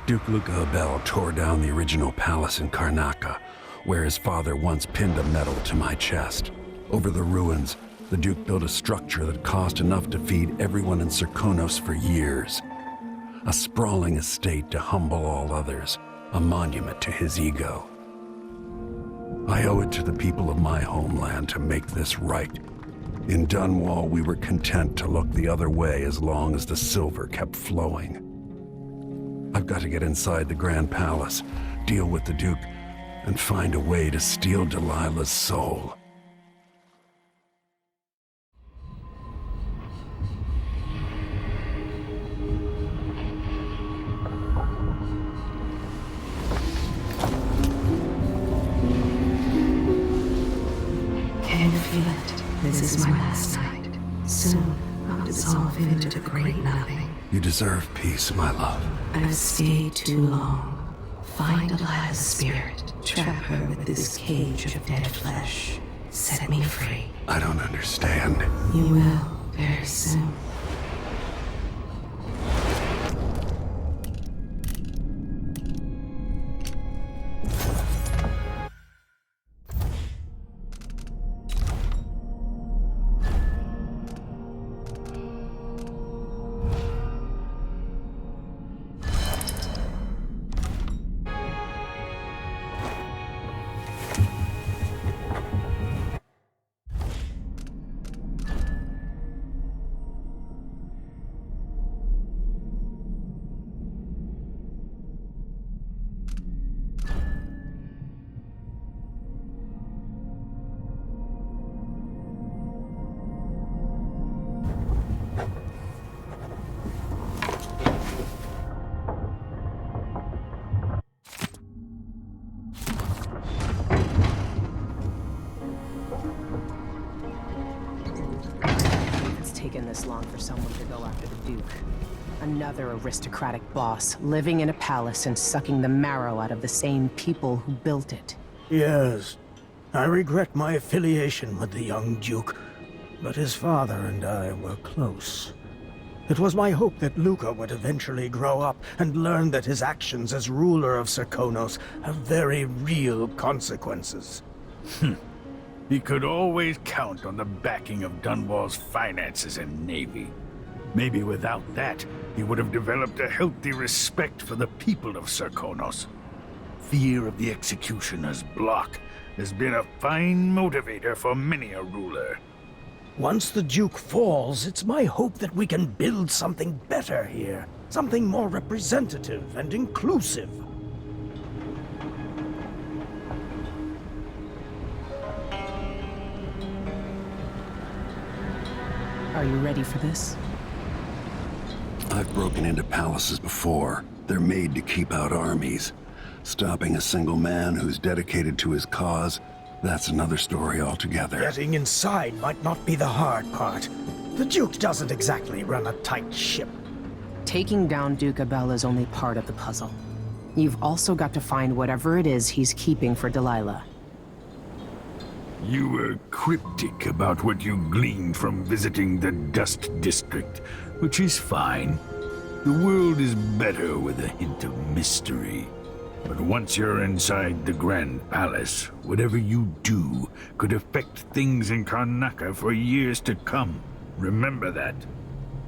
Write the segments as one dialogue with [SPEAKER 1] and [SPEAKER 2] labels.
[SPEAKER 1] Duke Luca Abel tore down the original palace in Karnaca, where his father once pinned a medal to my chest. Over the ruins, the Duke built a structure that cost enough to feed everyone in Serkonos for years. A sprawling estate to humble all others, a monument to his ego. I owe it to the people of my homeland to make this right. In Dunwall, we were content to look the other way as long as the silver kept flowing. I've got to get inside the Grand Palace, deal with the Duke, and find a way to steal Delilah's soul.
[SPEAKER 2] Can you feel it? This is my last night. Soon, I'll dissolve into the great nothing.
[SPEAKER 1] You deserve peace, my love.
[SPEAKER 2] I've stayed too long. Find Delilah's spirit. Trap her with this cage of dead flesh. Set me free.
[SPEAKER 1] I don't understand.
[SPEAKER 2] You will, very soon.
[SPEAKER 3] Taken this long for someone to go after the Duke. Another aristocratic boss, living in a palace and sucking the marrow out of the same people who built it.
[SPEAKER 4] Yes, I regret my affiliation with the young Duke, but his father and I were close. It was my hope that Luca would eventually grow up and learn that his actions as ruler of Serkonos have very real consequences.
[SPEAKER 5] He could always count on the backing of Dunwall's finances and navy. Maybe without that, he would have developed a healthy respect for the people of Serkonos. Fear of the Executioner's block has been a fine motivator for many a ruler.
[SPEAKER 4] Once the Duke falls, it's my hope that we can build something better here. Something more representative and inclusive.
[SPEAKER 3] Are you ready for this?
[SPEAKER 1] I've broken into palaces before. They're made to keep out armies. Stopping a single man who's dedicated to his cause, that's another story altogether.
[SPEAKER 4] Getting inside might not be the hard part. The Duke doesn't exactly run a tight ship.
[SPEAKER 3] Taking down Duke Abel is only part of the puzzle. You've also got to find whatever it is he's keeping for Delilah.
[SPEAKER 5] You were cryptic about what you gleaned from visiting the Dust District, which is fine. The world is better with a hint of mystery. But once you're inside the Grand Palace, whatever you do could affect things in Karnaca for years to come. Remember that.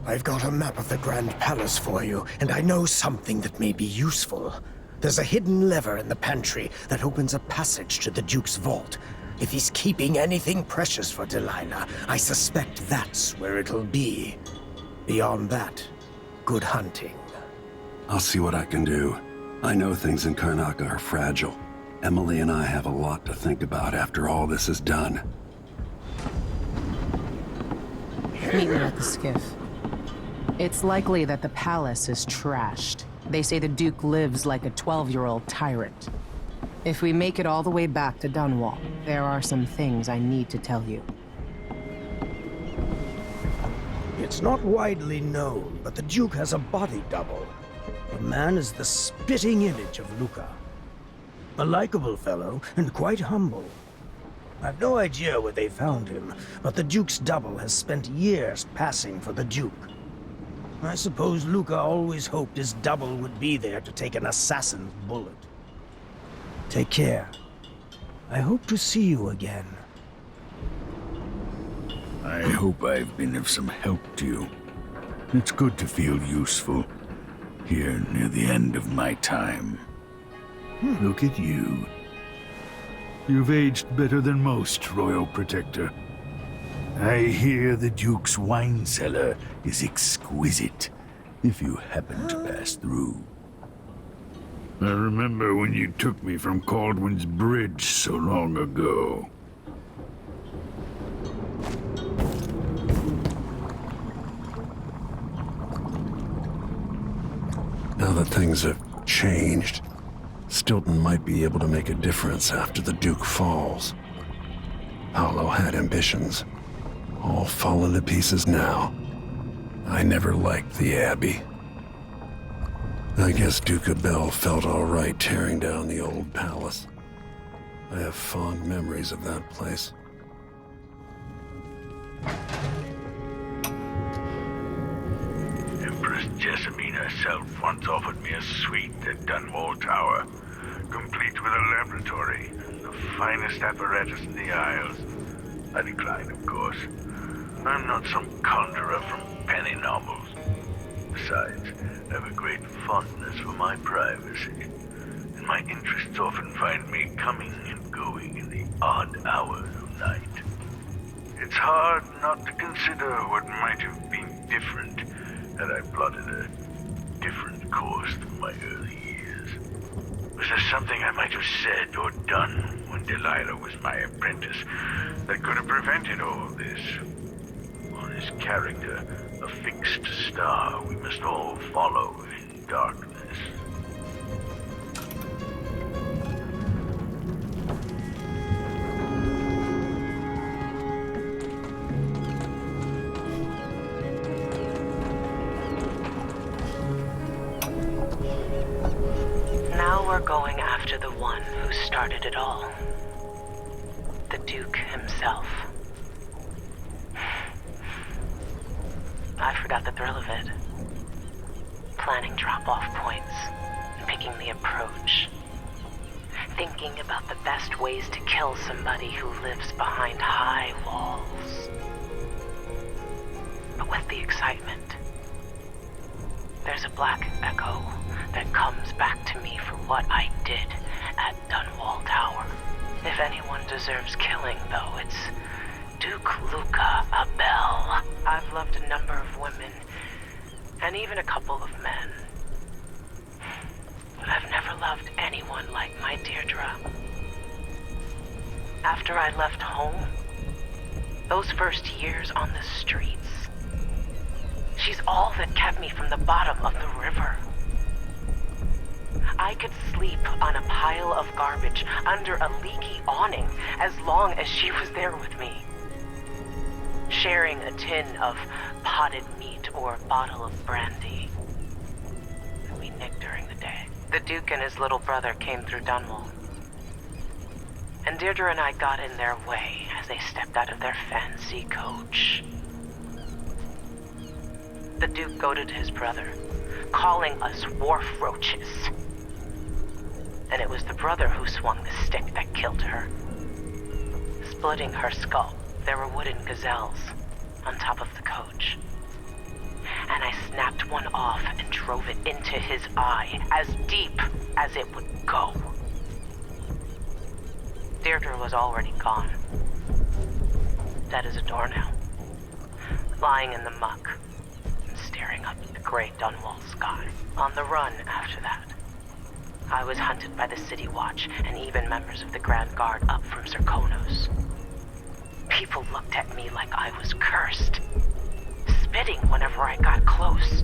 [SPEAKER 4] I've got a map of the Grand Palace for you, and I know something that may be useful. There's a hidden lever in the pantry that opens a passage to the Duke's vault. If he's keeping anything precious for Delilah, I suspect that's where it'll be. Beyond that, good hunting.
[SPEAKER 1] I'll see what I can do. I know things in Karnaca are fragile. Emily and I have a lot to think about after all this is done.
[SPEAKER 3] Meet me at the skiff. It's likely that the palace is trashed. They say the Duke lives like a 12-year-old tyrant. If we make it all the way back to Dunwall, there are some things I need to tell you.
[SPEAKER 4] It's not widely known, but the Duke has a body double. The man is the spitting image of Luca. A likable fellow, and quite humble. I've no idea where they found him, but the Duke's double has spent years passing for the Duke. I suppose Luca always hoped his double would be there to take an assassin's bullet. Take care. I hope to see you again.
[SPEAKER 5] I hope I've been of some help to you. It's good to feel useful, here near the end of my time. Look at you. You've aged better than most, Royal Protector. I hear the Duke's wine cellar is exquisite, if you happen to pass through. I remember when you took me from Caldwin's Bridge so long ago.
[SPEAKER 1] Now that things have changed, Stilton might be able to make a difference after the Duke falls. Paolo had ambitions. All fallen to pieces now. I never liked the Abbey. I guess Duke Abel felt all right tearing down the old palace. I have fond memories of that place.
[SPEAKER 5] Empress Jessamine herself once offered me a suite at Dunwall Tower, complete with a laboratory and the finest apparatus in the Isles. I declined, of course. I'm not some conjurer from penny novels. Besides, I have a great fondness for my privacy, and my interests often find me coming and going in the odd hours of night. It's hard not to consider what might have been different had I plotted a different course through my early years. Was there something I might have said or done when Delilah was my apprentice that could have prevented all this? Or is character a fixed star we must all follow in darkness?
[SPEAKER 2] Now we're going after the one who started it all. The Duke himself. I forgot the thrill of it. Planning drop-off points, picking the approach. Thinking about the best ways to kill somebody who lives behind high walls. But with the excitement, there's a black echo that comes back to me for what I did at Dunwall Tower. If anyone deserves killing, though, it's Duke Luca Abel. I've loved a number of women, and even a couple of men. But I've never loved anyone like my Deirdre. After I left home, those first years on the streets, she's all that kept me from the bottom of the river. I could sleep on a pile of garbage under a leaky awning as long as she was there with me. Sharing a tin of potted meat or a bottle of brandy that we nicked during the day. The Duke and his little brother came through Dunwall, and Deirdre and I got in their way as they stepped out of their fancy coach. The Duke goaded his brother, calling us wharf roaches. And it was the brother who swung the stick that killed her. Splitting her skull, there were wooden gazelles on top of the coach. And I snapped one off and drove it into his eye, as deep as it would go. Deirdre was already gone. Dead as a doornail. Lying in the muck, and staring up at the gray Dunwall sky. On the run after that. I was hunted by the City Watch and even members of the Grand Guard up from Zirconos. People looked at me like I was cursed, spitting whenever I got close.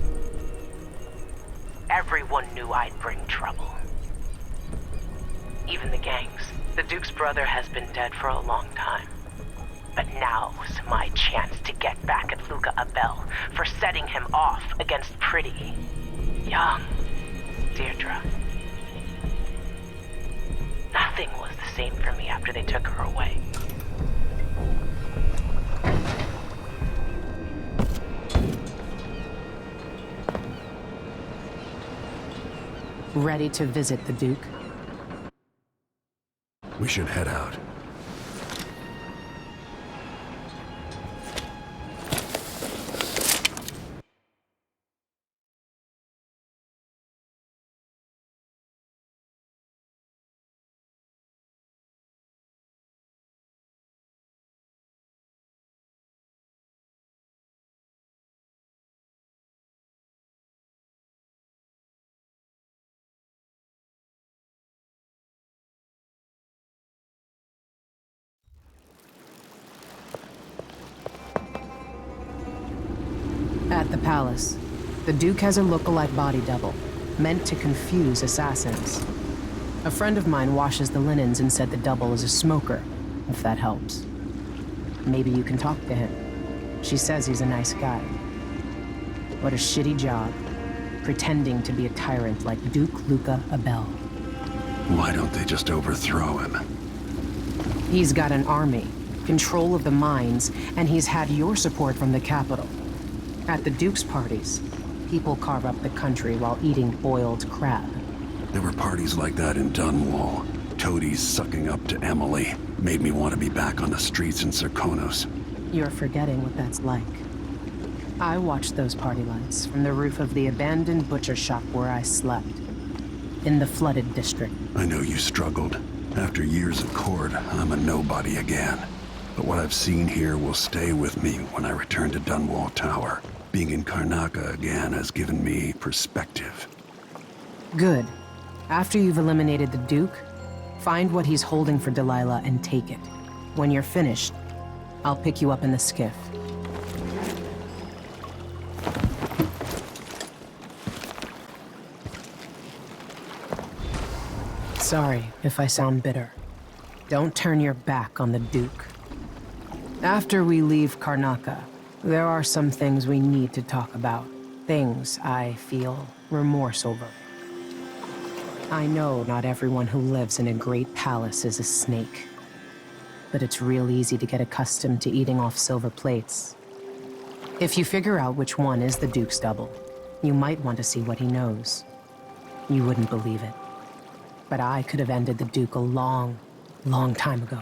[SPEAKER 2] Everyone knew I'd bring trouble. Even the gangs. The Duke's brother has been dead for a long time. But now's my chance to get back at Luca Abel for setting him off against pretty, young Deirdre. Nothing was the same for me after they took her away.
[SPEAKER 3] Ready to visit the Duke?
[SPEAKER 1] We should head out.
[SPEAKER 3] At the palace, the Duke has a look-alike body double, meant to confuse assassins. A friend of mine washes the linens and said the double is a smoker, if that helps. Maybe you can talk to him. She says he's a nice guy. What a shitty job, pretending to be a tyrant like Duke Luca Abel.
[SPEAKER 1] Why don't they just overthrow him?
[SPEAKER 3] He's got an army, control of the mines, and he's had your support from the capital. At the Duke's parties, people carve up the country while eating boiled crab.
[SPEAKER 1] There were parties like that in Dunwall. Toadies sucking up to Emily made me want to be back on the streets in Serkonos.
[SPEAKER 3] You're forgetting what that's like. I watched those party lights from the roof of the abandoned butcher shop where I slept, in the flooded district.
[SPEAKER 1] I know you struggled. After years of court, I'm a nobody again. But what I've seen here will stay with me when I return to Dunwall Tower. Being in Karnaca again has given me perspective.
[SPEAKER 3] Good. After you've eliminated the Duke, find what he's holding for Delilah and take it. When you're finished, I'll pick you up in the skiff. Sorry if I sound bitter. Don't turn your back on the Duke. After we leave Karnaca, there are some things we need to talk about. Things I feel remorse over. I know not everyone who lives in a great palace is a snake. But it's real easy to get accustomed to eating off silver plates. If you figure out which one is the Duke's double, you might want to see what he knows. You wouldn't believe it. But I could have ended the Duke a long, long time ago.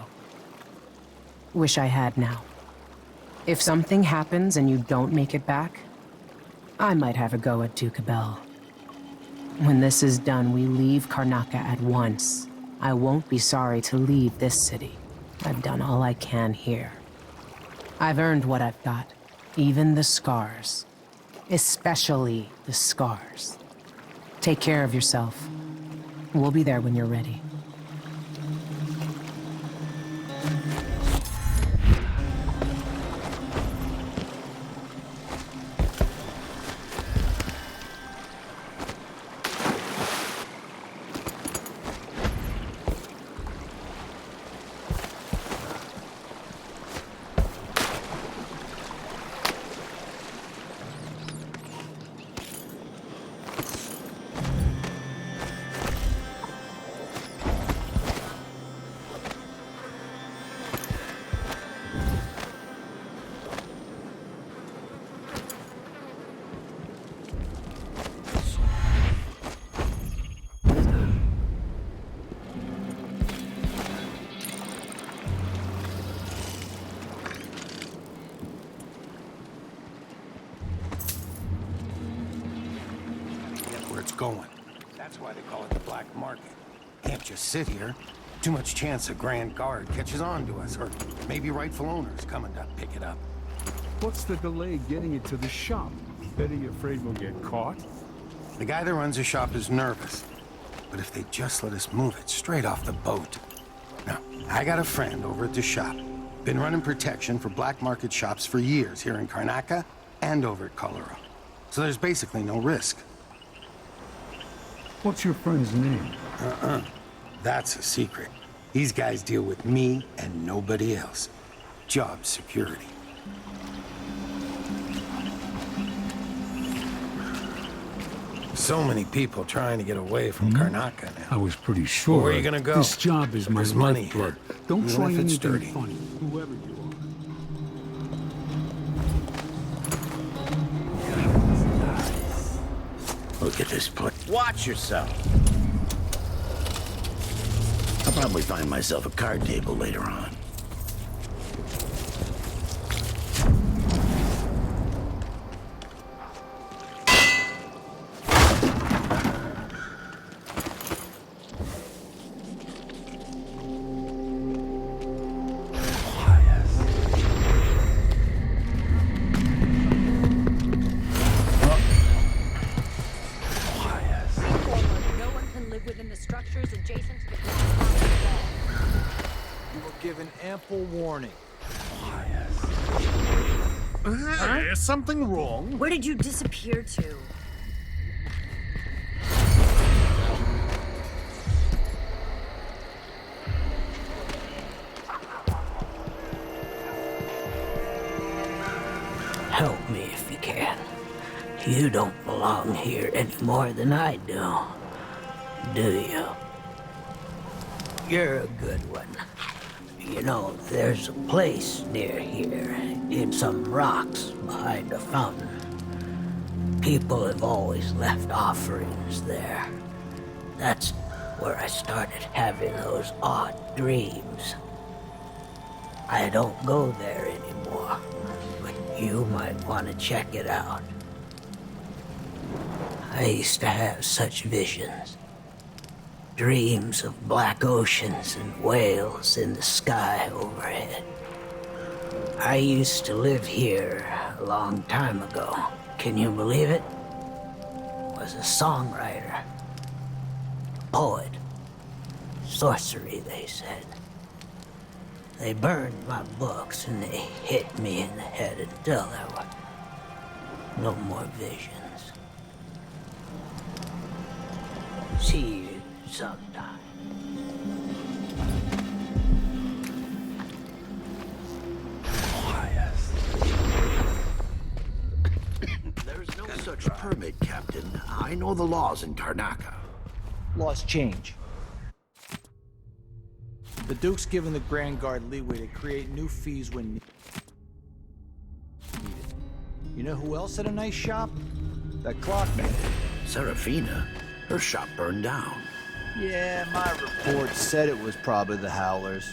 [SPEAKER 3] Wish I had now. If something happens and you don't make it back, I might have a go at Duke Abel. When this is done, we leave Karnaca at once. I won't be sorry to leave this city. I've done all I can here. I've earned what I've got, even the scars. Especially the scars. Take care of yourself. We'll be there when you're ready.
[SPEAKER 6] Going. That's why they call it the black market. Can't just sit here. Too much chance a Grand Guard catches on to us, or maybe rightful owners coming to pick it up.
[SPEAKER 7] What's the delay getting it to the shop? Bet you're afraid we'll get caught?
[SPEAKER 6] The guy that runs the shop is nervous. But if they just let us move it straight off the boat. Now, I got a friend over at the shop. Been running protection for black market shops for years here in Karnaca and over at Colorado. So there's basically no risk.
[SPEAKER 7] What's your friend's name?
[SPEAKER 6] That's a secret. These guys deal with me and nobody else. Job security. So many people trying to get away from Karnaca now.
[SPEAKER 7] I was pretty sure.
[SPEAKER 6] Where are you gonna go?
[SPEAKER 7] This job is my
[SPEAKER 6] There's money
[SPEAKER 7] lifeblood.
[SPEAKER 6] here,
[SPEAKER 7] Don't
[SPEAKER 6] even
[SPEAKER 7] try
[SPEAKER 6] if it's
[SPEAKER 7] anything
[SPEAKER 6] dirty.
[SPEAKER 7] funny, whoever you are.
[SPEAKER 6] Look at this place.
[SPEAKER 8] Watch yourself. I'll probably find myself a card table later on.
[SPEAKER 9] Given ample warning.
[SPEAKER 10] Is something wrong?
[SPEAKER 11] Where did you disappear to?
[SPEAKER 2] Help me if you can. You don't belong here any more than I do you? You're a good one. You know, there's a place near here, in some rocks behind a fountain. People have always left offerings there. That's where I started having those odd dreams. I don't go there anymore, but you might want to check it out. I used to have such visions. Dreams of black oceans and whales in the sky overhead. I used to live here a long time ago. Can you believe it? Was a songwriter, poet, sorcery, they said. They burned my books and they hit me in the head until there were no more visions. See you sometime.
[SPEAKER 8] There's no such permit, Captain. I know the laws in Karnaca.
[SPEAKER 9] Laws change. The Duke's given the Grand Guard leeway to create new fees when needed. You know who else had a nice shop? That clockmaker.
[SPEAKER 8] Serafina? Her shop burned down.
[SPEAKER 9] Yeah, my report said it was probably the Howlers.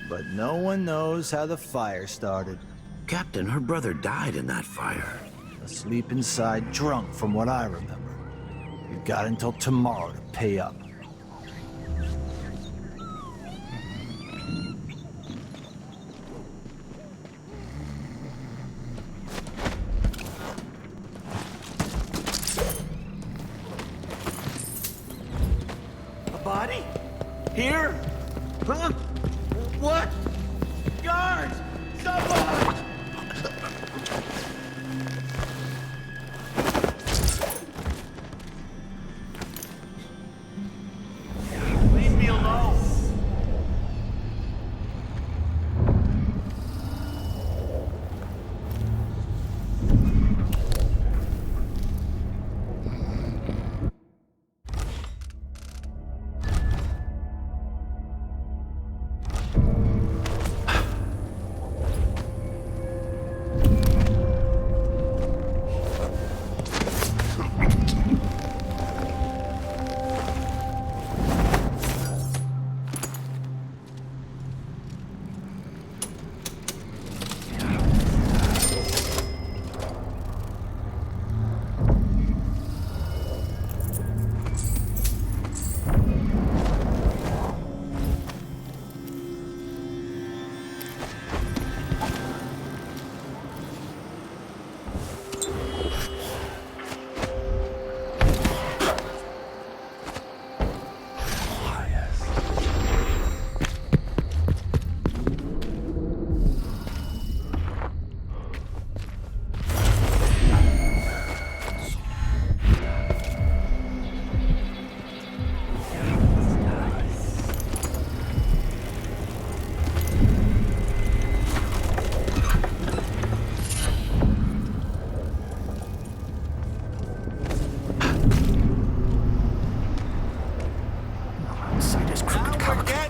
[SPEAKER 9] But no one knows how the fire started.
[SPEAKER 8] Captain, her brother died in that fire.
[SPEAKER 9] Asleep inside, drunk from what I remember. You've got until tomorrow to pay up.
[SPEAKER 8] Body? Here? Huh? What? Guards! Someone! Leave me alone!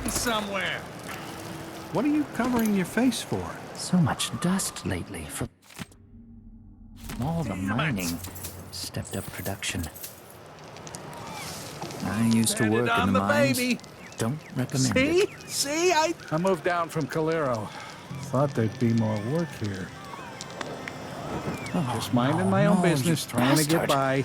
[SPEAKER 10] Somewhere. What are you covering your face for?
[SPEAKER 12] So much dust lately from all the mining. Stepped up production. I used to work in the mines.
[SPEAKER 10] Baby.
[SPEAKER 12] Don't recommend it.
[SPEAKER 10] See? I moved down from Calero. Thought there'd be more work here. Just minding my own business, trying to get by.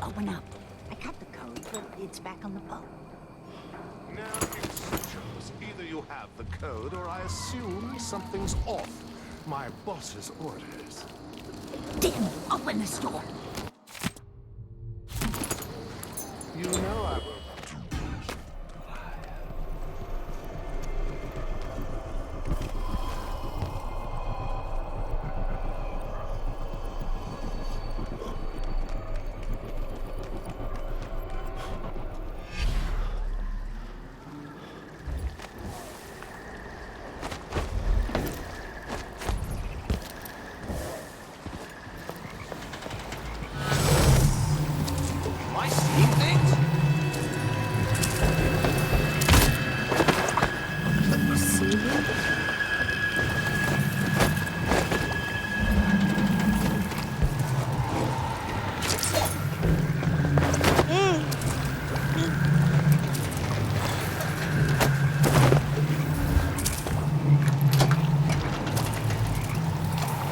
[SPEAKER 11] Open up. I cut the code, but it's back on the boat.
[SPEAKER 13] Now it's choice. Either you have the code, or I assume something's off. My boss's orders.
[SPEAKER 11] Damn, open this door.
[SPEAKER 13] You know I will.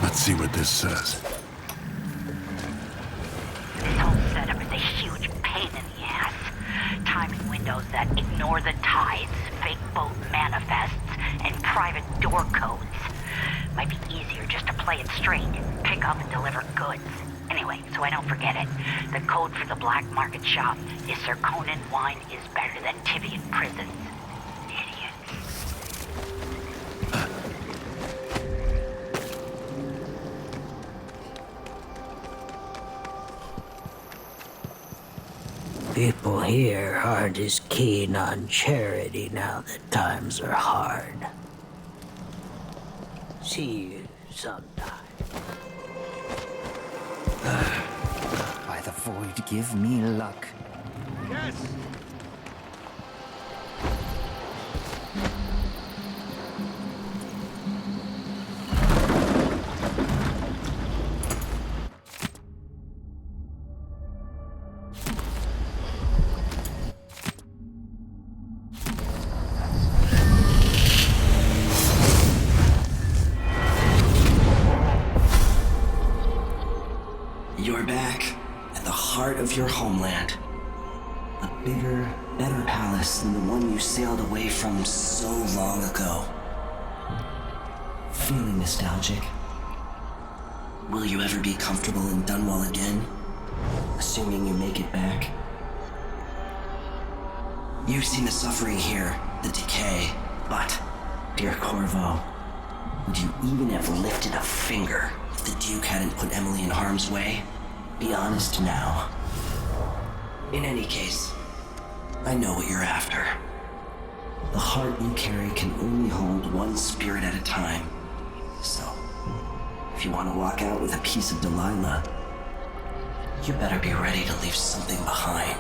[SPEAKER 1] Let's see what this says.
[SPEAKER 11] This whole setup is a huge pain in the ass. Timing windows that ignore the tides, fake boat manifests, and private door codes. Might be easier just to play it straight, pick up and deliver goods. Anyway, so I don't forget it, the code for the black market shop is Sir Conan wine is better than Tivian prisons.
[SPEAKER 12] People here aren't as keen on charity now that times are hard. See you sometime. By the void, give me luck.
[SPEAKER 10] Yes!
[SPEAKER 14] You're back at the heart of your homeland. A bigger, better palace than the one you sailed away from so long ago. Feeling nostalgic? Will you ever be comfortable in Dunwall again? Assuming you make it back? You've seen the suffering here, the decay, but, dear Corvo, would you even have lifted a finger if the Duke hadn't put Emily in harm's way? Be honest now. In any case, I know what you're after. The heart you carry can only hold one spirit at a time. So, if you want to walk out with a piece of Delilah, you better be ready to leave something behind.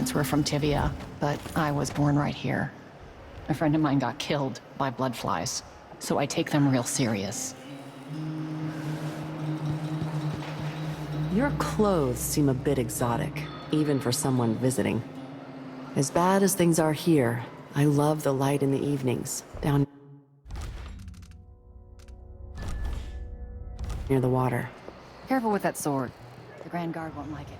[SPEAKER 15] parents were from Tivia, but I was born right here. A friend of mine got killed by blood flies, so I take them real serious.
[SPEAKER 16] Your clothes seem a bit exotic, even for someone visiting. As bad as things are here, I love the light in the evenings, down near the water.
[SPEAKER 11] Careful with that sword. The Grand Guard won't like it.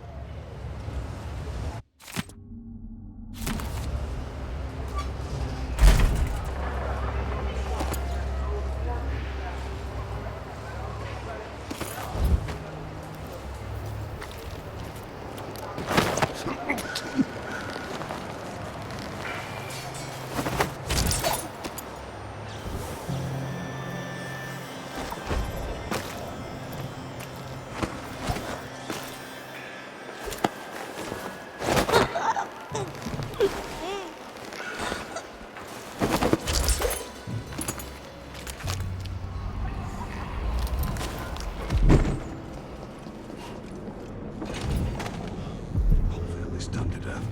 [SPEAKER 13] Done to death.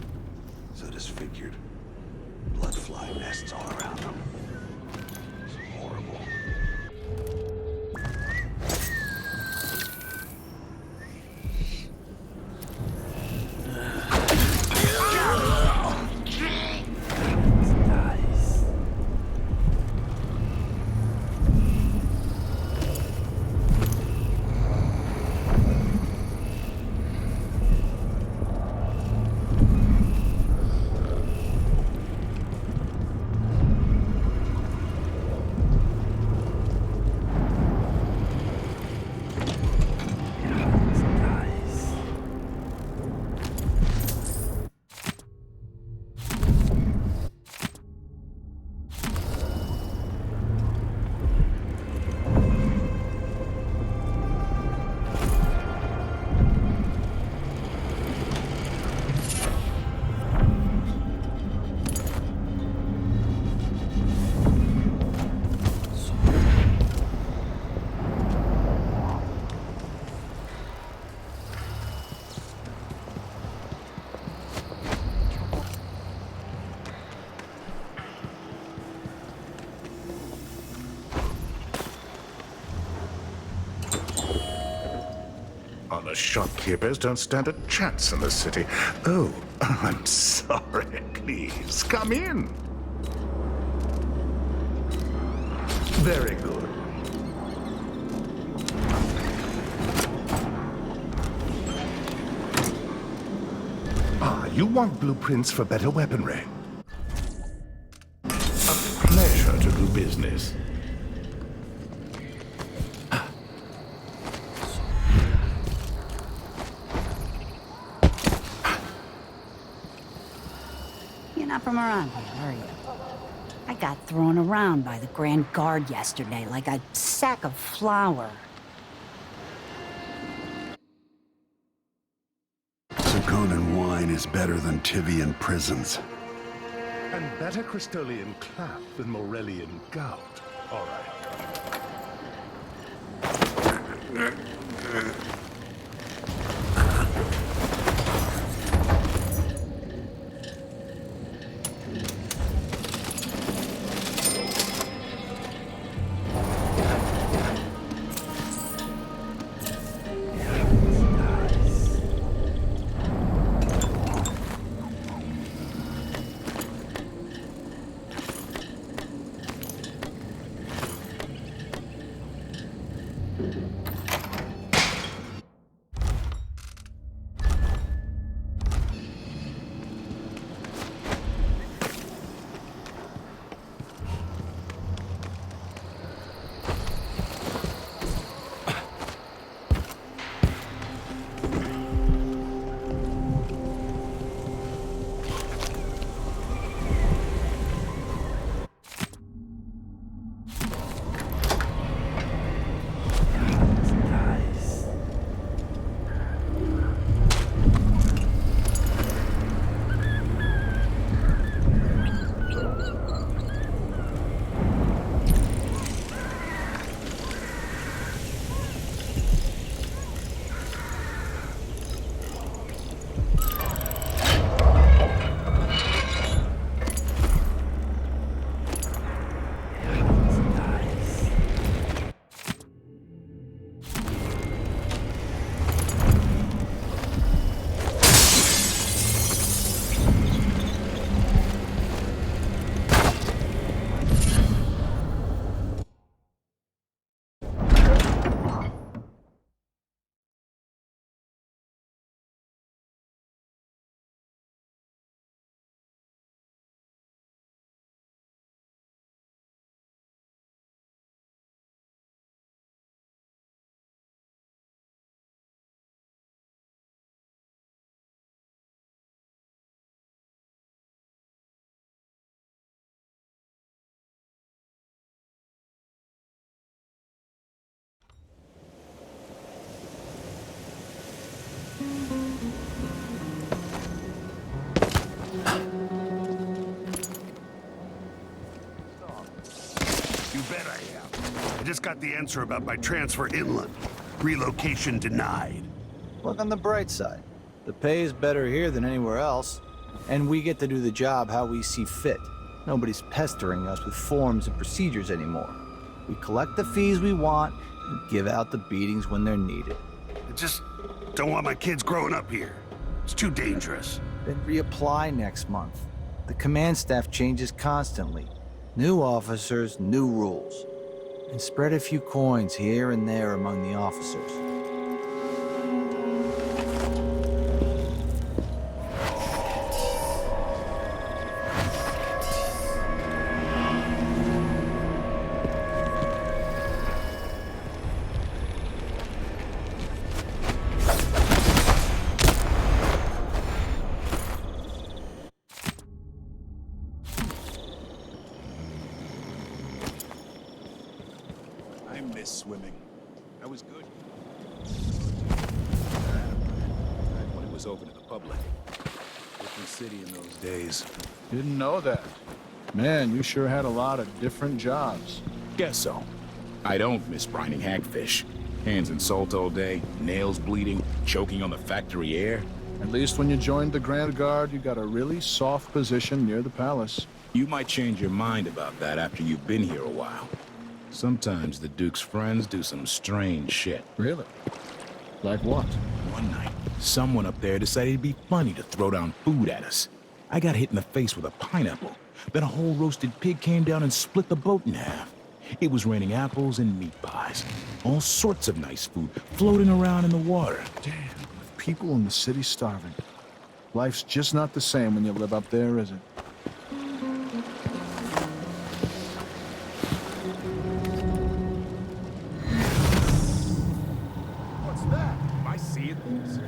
[SPEAKER 13] So disfigured. Blood fly nests all around them. It's horrible.
[SPEAKER 17] Honest shopkeepers don't stand a chance in the city. Oh, I'm sorry. Please, come in. Very good. Ah, you want blueprints for better weaponry? A pleasure to do business.
[SPEAKER 11] You're not from around here, are you? I got thrown around by the Grand Guard yesterday like a sack of flour.
[SPEAKER 1] Zirconan wine is better than Tivian prisons.
[SPEAKER 17] And better Crystolian clap than Morellian gout. All right.
[SPEAKER 1] You bet I am. I just got the answer about my transfer inland. Relocation denied.
[SPEAKER 9] Look on the bright side. The pay is better here than anywhere else, and we get to do the job how we see fit. Nobody's pestering us with forms and procedures anymore. We collect the fees we want and give out the beatings when they're needed.
[SPEAKER 1] I just don't want my kids growing up here. It's too dangerous.
[SPEAKER 9] Then reapply next month. The command staff changes constantly. New officers, new rules. And spread a few coins here and there among the officers.
[SPEAKER 18] I miss swimming. I was good when it was open to the public. Different city in those days.
[SPEAKER 10] Didn't know that. Man, you sure had a lot of different jobs.
[SPEAKER 18] Guess so. I don't miss brining hagfish. Hands in salt all day, nails bleeding, choking on the factory air.
[SPEAKER 10] At least when you joined the Grand Guard, you got a really soft position near the palace.
[SPEAKER 18] You might change your mind about that after you've been here a while. Sometimes the Duke's friends do some strange shit.
[SPEAKER 10] Really? Like what?
[SPEAKER 18] One night, someone up there decided it'd be funny to throw down food at us. I got hit in the face with a pineapple. Then a whole roasted pig came down and split the boat in half. It was raining apples and meat pies. All sorts of nice food floating around in the water.
[SPEAKER 10] Damn, with people in the city starving. Life's just not the same when you live up there, is it?
[SPEAKER 18] What's that? Am I seeing things?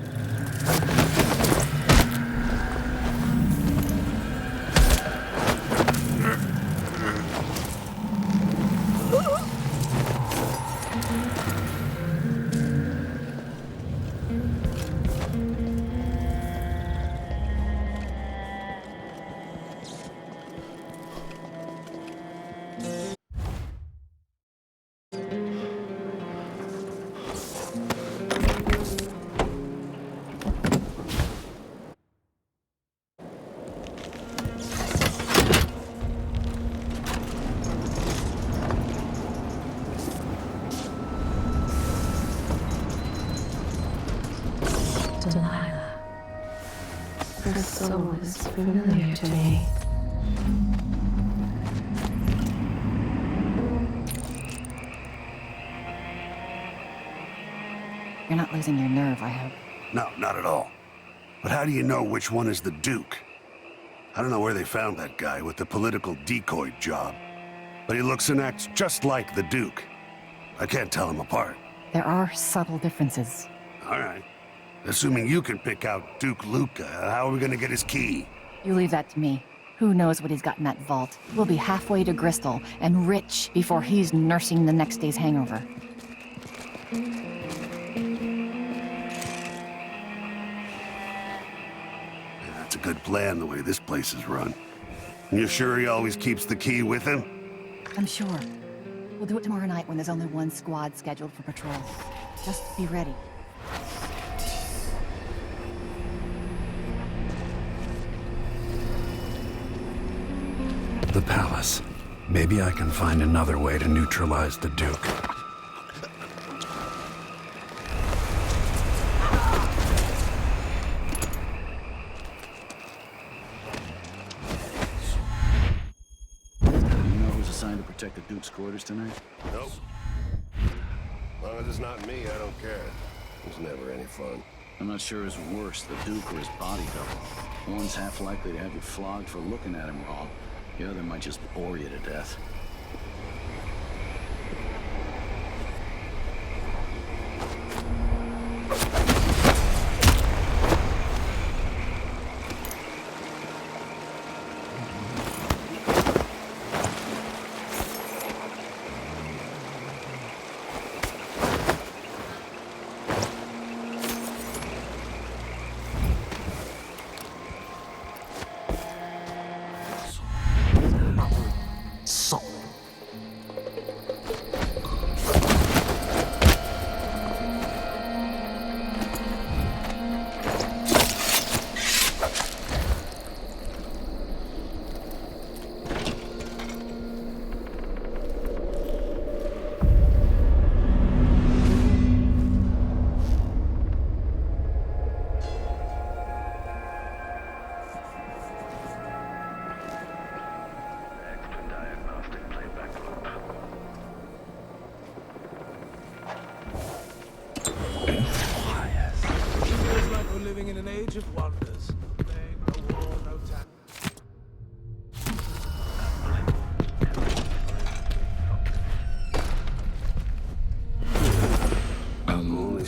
[SPEAKER 19] Delilah. Her soul is familiar to me.
[SPEAKER 15] You're not losing your nerve, I hope.
[SPEAKER 1] No, not at all. But how do you know which one is the Duke? I don't know where they found that guy with the political decoy job, but he looks and acts just like the Duke. I can't tell them apart.
[SPEAKER 15] There are subtle differences.
[SPEAKER 1] All right. Assuming you can pick out Duke Luca, how are we gonna get his key?
[SPEAKER 15] You leave that to me. Who knows what he's got in that vault? We'll be halfway to Bristol and rich before he's nursing the next day's hangover.
[SPEAKER 1] That's a good plan, the way this place is run. You sure he always keeps the key with him?
[SPEAKER 15] I'm sure. We'll do it tomorrow night when there's only one squad scheduled for patrol. Just be ready.
[SPEAKER 1] The palace. Maybe I can find another way to neutralize the Duke.
[SPEAKER 20] You know who's assigned to protect the Duke's quarters tonight?
[SPEAKER 13] Nope. As long as it's not me, I don't care. It's never any fun.
[SPEAKER 20] I'm not sure who's worse, the Duke or his body double. One's half likely to have you flogged for looking at him wrong. The other might just bore you to death.
[SPEAKER 12] Salt.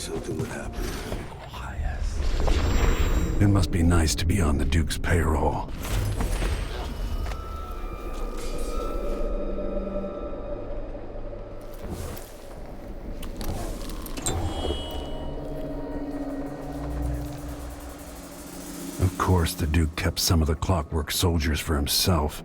[SPEAKER 13] something would happen.
[SPEAKER 1] It must be nice to be on the Duke's payroll. Of course, the Duke kept some of the clockwork soldiers for himself.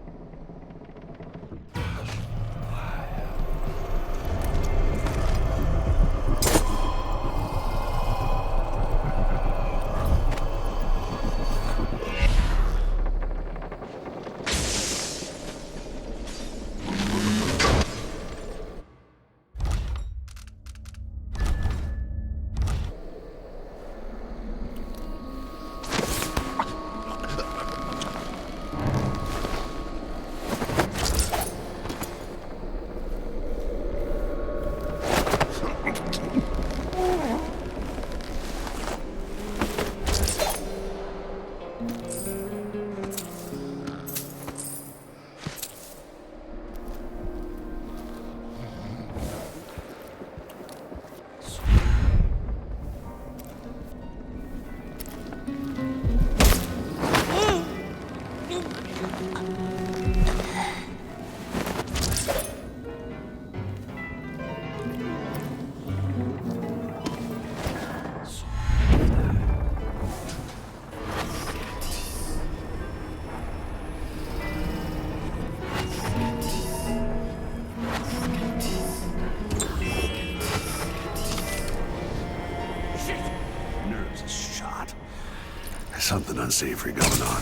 [SPEAKER 13] Something unsavory going on.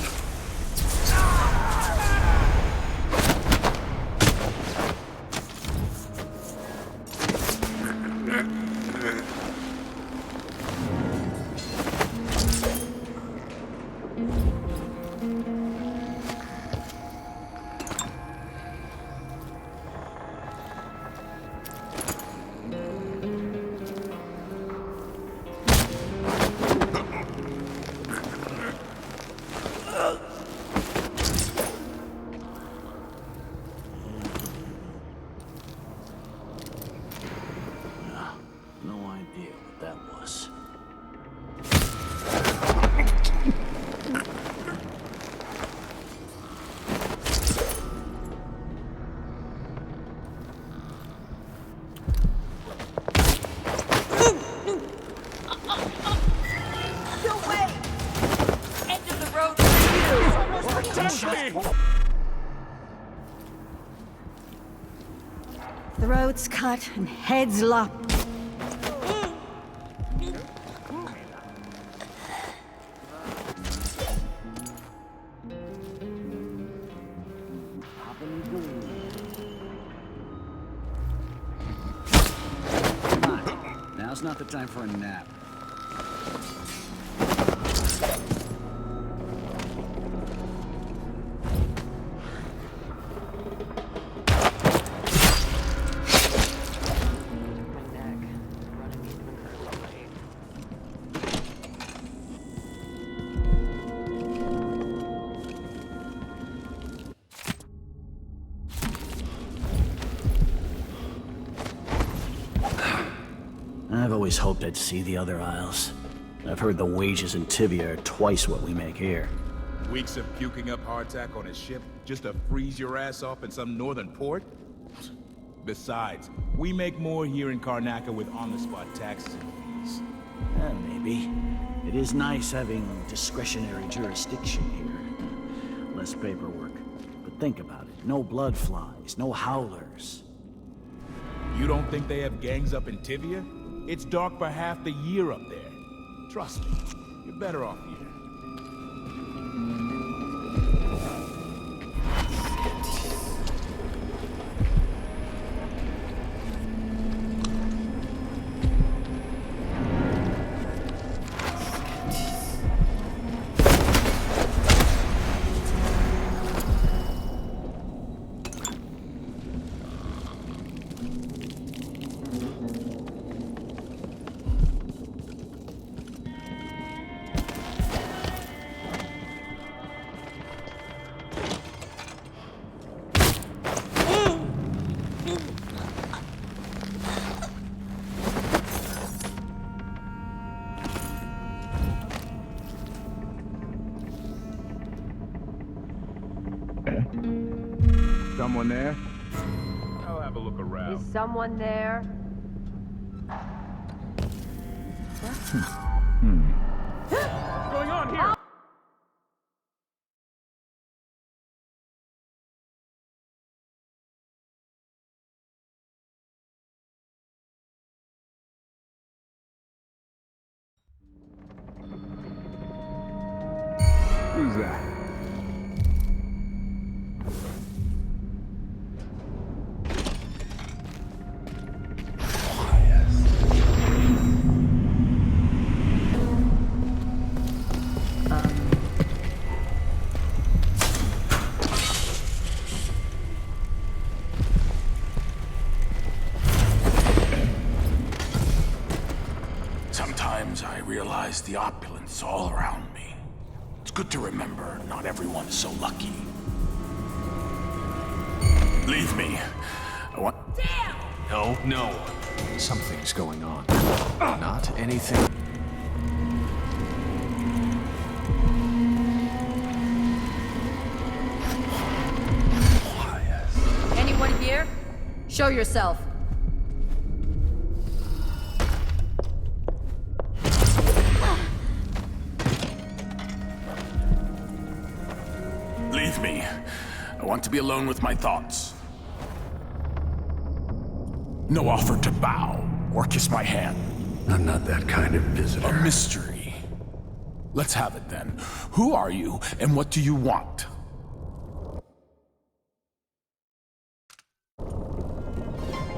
[SPEAKER 21] Throats cut and heads lopped.
[SPEAKER 20] Come on. Now's not the time for a nap. I've always hoped I'd see the other isles. I've heard the wages in Tibia are twice what we make here.
[SPEAKER 18] Weeks of puking up hardtack on a ship just to freeze your ass off in some northern port? Besides, we make more here in Karnaca with on-the-spot taxes and fees.
[SPEAKER 20] Maybe. It is nice having discretionary jurisdiction here. Less paperwork. But think about it. No blood flies, no howlers.
[SPEAKER 18] You don't think they have gangs up in Tibia? It's dark for half the year up there. Trust me, you're better off here. I'll have a look around.
[SPEAKER 4] Is someone there?
[SPEAKER 18] What's going on here? Who's that?
[SPEAKER 5] Sometimes I realize the opulence all around me. It's good to remember not everyone's so lucky. Leave me. I want...
[SPEAKER 22] Damn! No. Something's going on. Not anything.
[SPEAKER 4] Anyone here? Show yourself.
[SPEAKER 5] Leave me. I want to be alone with my thoughts. No offer to bow or kiss my hand.
[SPEAKER 1] I'm not that kind of visitor.
[SPEAKER 5] A mystery. Let's have it then. Who are you and what do you want?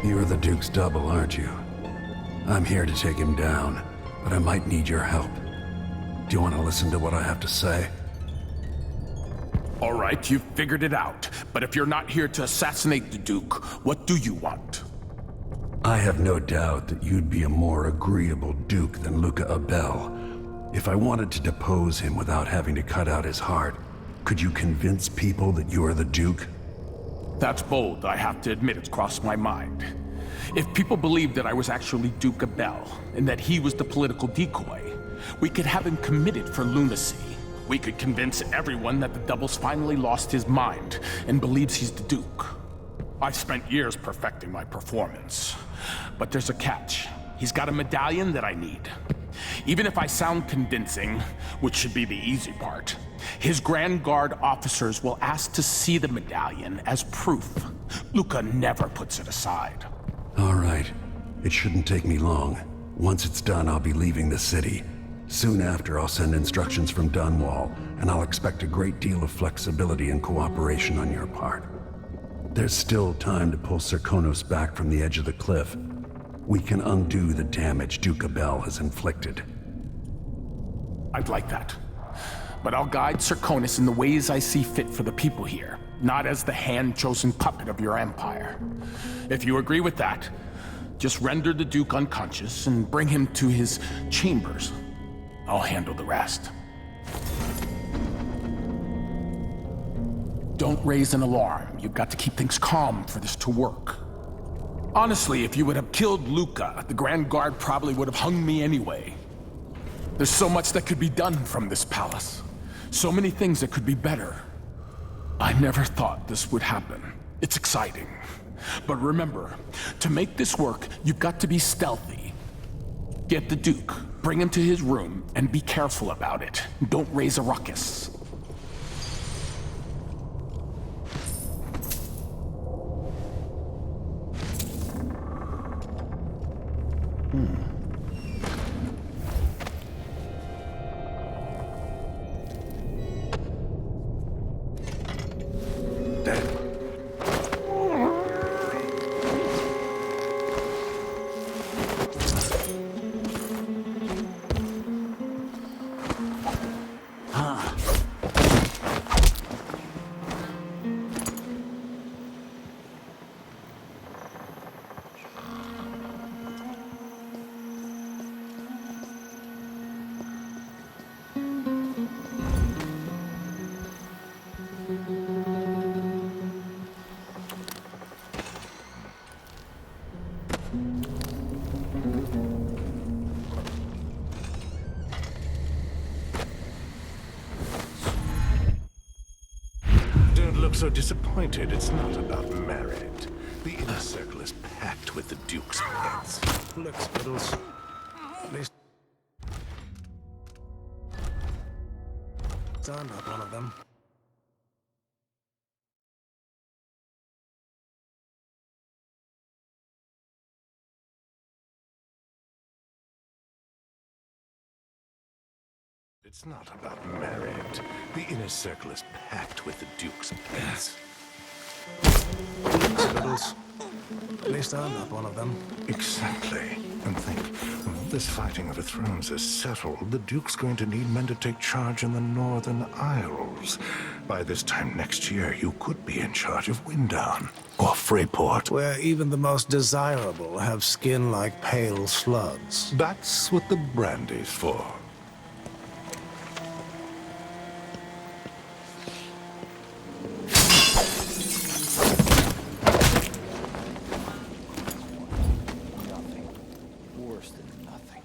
[SPEAKER 1] You're the Duke's double, aren't you? I'm here to take him down, but I might need your help. Do you want to listen to what I have to say?
[SPEAKER 5] All right, you've figured it out. But if you're not here to assassinate the Duke, what do you want?
[SPEAKER 1] I have no doubt that you'd be a more agreeable Duke than Luca Abel. If I wanted to depose him without having to cut out his heart, could you convince people that you are the Duke?
[SPEAKER 5] That's bold, I have to admit it's crossed my mind. If people believed that I was actually Duke Abel, and that he was the political decoy, we could have him committed for lunacy. We could convince everyone that the Double's finally lost his mind, and believes he's the Duke. I've spent years perfecting my performance. But there's a catch. He's got a medallion that I need. Even if I sound convincing, which should be the easy part, his Grand Guard officers will ask to see the medallion as proof. Luca never puts it aside.
[SPEAKER 1] All right. It shouldn't take me long. Once it's done, I'll be leaving the city. Soon after, I'll send instructions from Dunwall, and I'll expect a great deal of flexibility and cooperation on your part. There's still time to pull Serkonos back from the edge of the cliff. We can undo the damage Duke Abel has inflicted.
[SPEAKER 5] I'd like that. But I'll guide Serkonos in the ways I see fit for the people here, not as the hand-chosen puppet of your empire. If you agree with that, just render the Duke unconscious and bring him to his chambers. I'll handle the rest. Don't raise an alarm. You've got to keep things calm for this to work. Honestly, if you would have killed Luca, the Grand Guard probably would have hung me anyway. There's so much that could be done from this palace. So many things that could be better. I never thought this would happen. It's exciting. But remember, to make this work, you've got to be stealthy. Get the Duke, bring him to his room, and be careful about it. Don't raise a ruckus.
[SPEAKER 17] Don't look so disappointed. It's not about merit. circle is packed with the Duke's pets.
[SPEAKER 22] Look, Spittles. At least I'm not one of them.
[SPEAKER 17] It's not about marriage. The inner circle is packed with the Duke's pets.
[SPEAKER 22] Spittles. At least I'm not one of them.
[SPEAKER 17] Exactly. And think, when this fighting over thrones is settled, the Duke's going to need men to take charge in the Northern Isles. By this time next year, you could be in charge of Windown or Freyport.
[SPEAKER 22] Where even the most desirable have skin like pale slugs.
[SPEAKER 17] That's what the brandy's for.
[SPEAKER 9] Worse than nothing.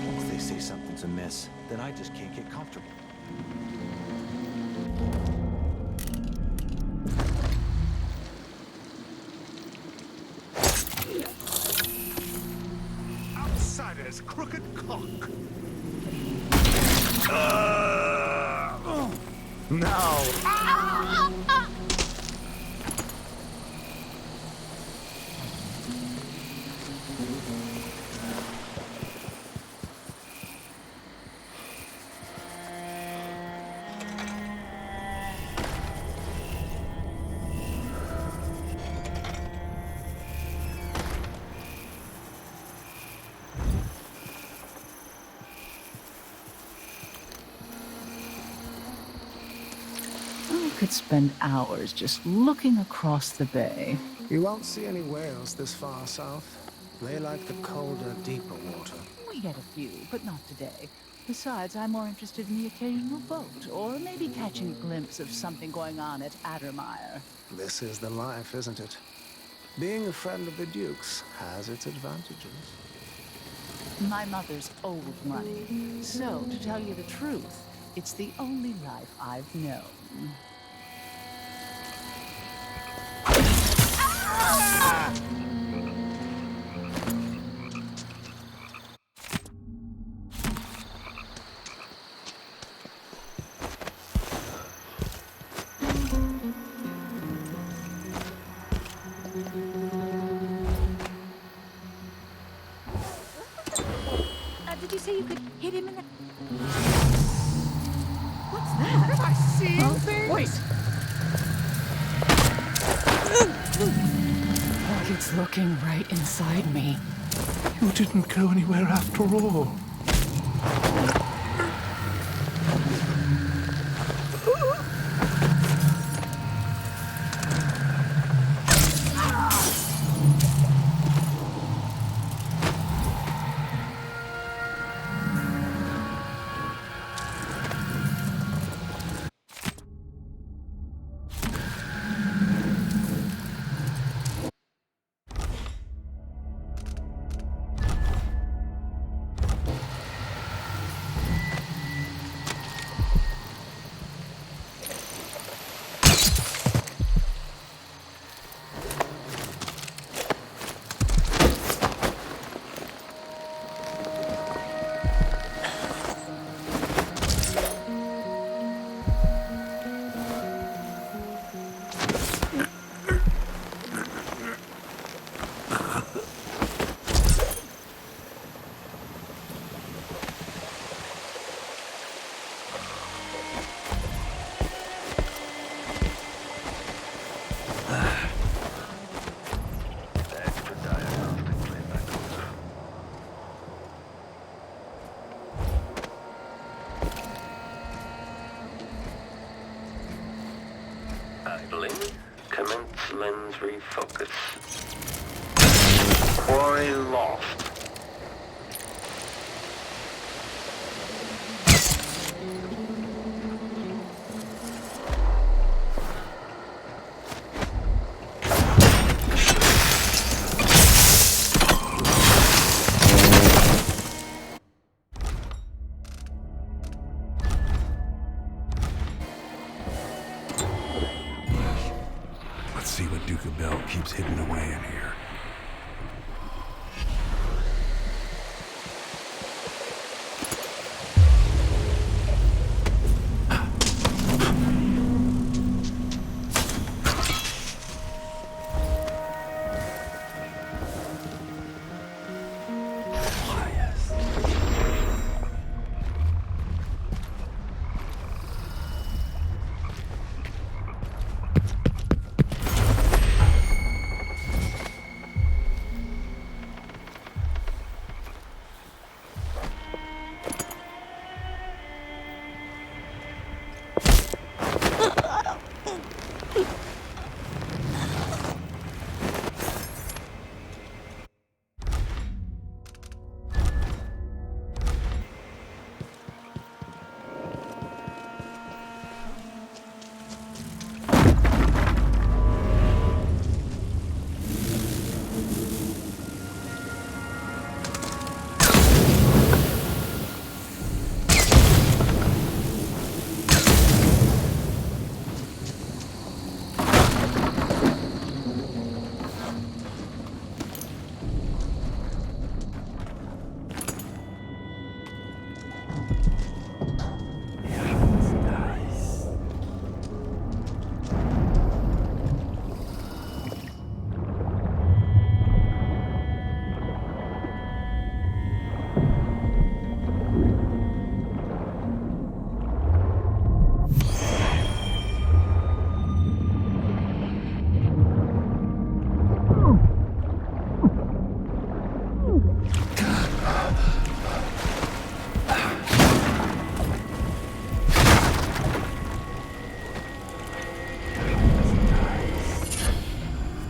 [SPEAKER 9] Once they say something's amiss, then I just can't get comfortable.
[SPEAKER 13] Outsider's crooked cock.
[SPEAKER 17] No!
[SPEAKER 3] I could spend hours just looking across the bay.
[SPEAKER 22] You won't see any whales this far south. They like the colder, deeper water.
[SPEAKER 3] We get a few, but not today. Besides, I'm more interested in the occasional boat, or maybe catching a glimpse of something going on at Addermire.
[SPEAKER 22] This is the life, isn't it? Being a friend of the Duke's has its advantages.
[SPEAKER 3] My mother's old money. So, to tell you the truth, it's the only life I've known.
[SPEAKER 4] Did you say you could hit him in the...
[SPEAKER 21] What's that?
[SPEAKER 4] Have I seen things?
[SPEAKER 3] Wait! Like it's looking right inside me.
[SPEAKER 17] You didn't go anywhere after all.
[SPEAKER 7] Idling. Commence lens refocus.
[SPEAKER 6] for a loft.
[SPEAKER 1] Let's see what Duke of Bell keeps hidden away in here.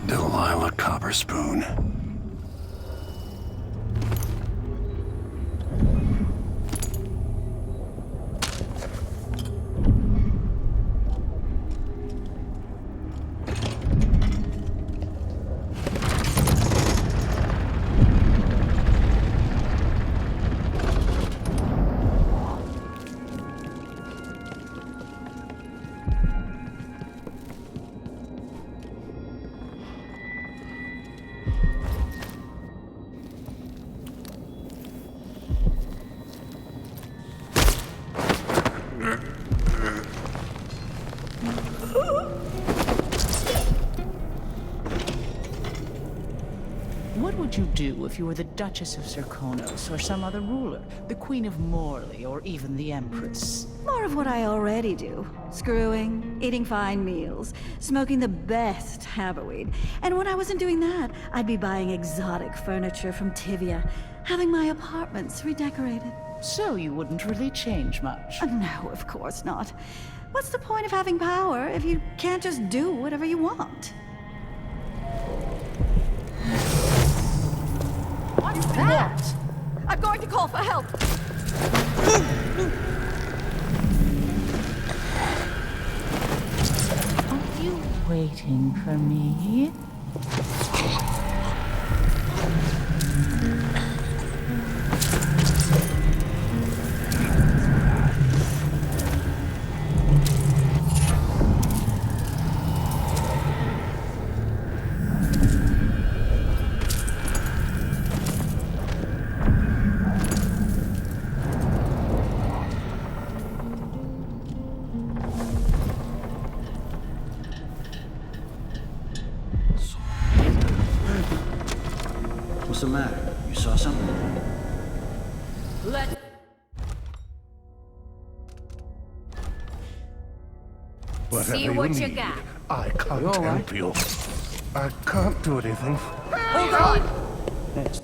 [SPEAKER 1] Delilah Copperspoon.
[SPEAKER 3] What would you do if you were the Duchess of Serkonos or some other ruler? The Queen of Morley or even the Empress?
[SPEAKER 21] More of what I already do. Screwing, eating fine meals, smoking the best haverweed. And when I wasn't doing that, I'd be buying exotic furniture from Tivia, having my apartments redecorated.
[SPEAKER 3] So you wouldn't really change much?
[SPEAKER 21] No, of course not. What's the point of having power if you can't just do whatever you want?
[SPEAKER 3] What's that?
[SPEAKER 21] I'm going to call for help!
[SPEAKER 3] Are you waiting for me?
[SPEAKER 20] What's the matter? You saw something?
[SPEAKER 17] Whatever
[SPEAKER 21] See what you
[SPEAKER 17] need,
[SPEAKER 21] got.
[SPEAKER 17] I can't
[SPEAKER 20] You all right?
[SPEAKER 17] help you. I can't do anything.
[SPEAKER 21] Hold on!
[SPEAKER 20] Thanks.